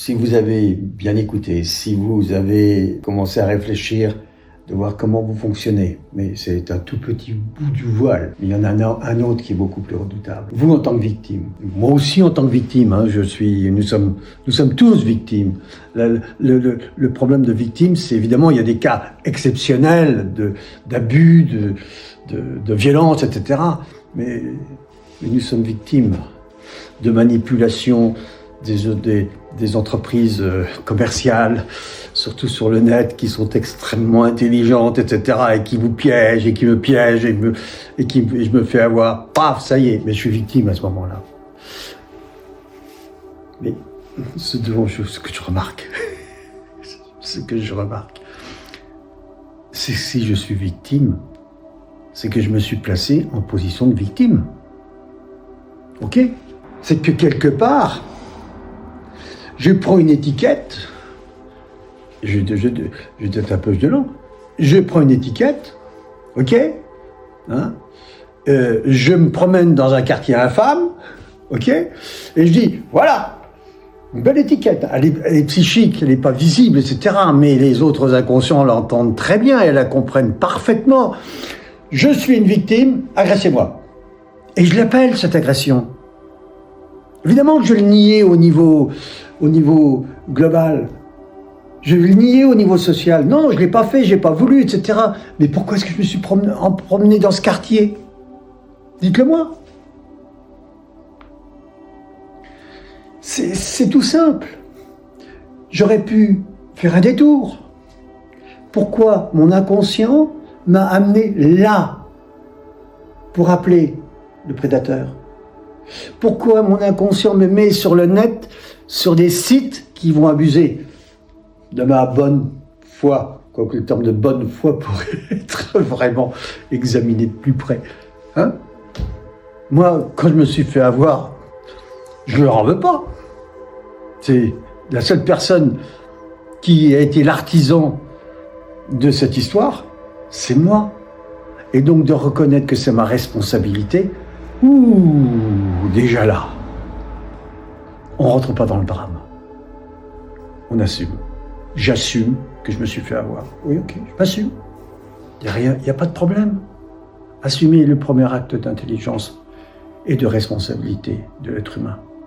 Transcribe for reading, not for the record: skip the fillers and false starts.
Si vous avez bien écouté, si vous avez commencé à réfléchir, de voir comment vous fonctionnez, mais c'est un tout petit bout du voile. Il y en a un autre qui est beaucoup plus redoutable. Vous en tant que victime, moi aussi en tant que victime, nous sommes tous victimes. Le problème de victime, c'est évidemment, il y a des cas exceptionnels d'abus, de violence, etc. Mais nous sommes victimes de manipulation des entreprises commerciales, surtout sur le net, qui sont extrêmement intelligentes, etc., et qui vous piègent, et qui me piègent, et je me fais avoir. Paf, ça y est, mais je suis victime à ce moment-là. Mais ce que je remarque, c'est que si je suis victime, c'est que je me suis placé en position de victime. Ok ? C'est que quelque part, je prends une étiquette, je vais être un peu violent, je prends une étiquette, ok, je me promène dans un quartier infâme, ok, et je dis, voilà, une belle étiquette, elle est psychique, elle n'est pas visible, etc., mais les autres inconscients l'entendent très bien et la comprennent parfaitement. Je suis une victime, agressez-moi. Et je l'appelle, cette agression. Évidemment que je vais le nier au niveau global. Je vais le nier au niveau social. Non, je ne l'ai pas fait, je n'ai pas voulu, etc. Mais pourquoi est-ce que je me suis promené dans ce quartier ? Dites-le moi. C'est tout simple. J'aurais pu faire un détour. Pourquoi mon inconscient m'a amené là pour appeler le prédateur ? Pourquoi mon inconscient me met sur le net, sur des sites qui vont abuser de ma bonne foi, quoique le terme de bonne foi pourrait être vraiment examiné de plus près. Moi, quand je me suis fait avoir, je ne leur en veux pas. C'est la seule personne qui a été l'artisan de cette histoire, c'est moi. Et donc de reconnaître que c'est ma responsabilité, déjà là, on ne rentre pas dans le drame. On assume. J'assume que je me suis fait avoir. Oui, ok, je m'assume. Il n'y a pas de problème. Assumer est le premier acte d'intelligence et de responsabilité de l'être humain.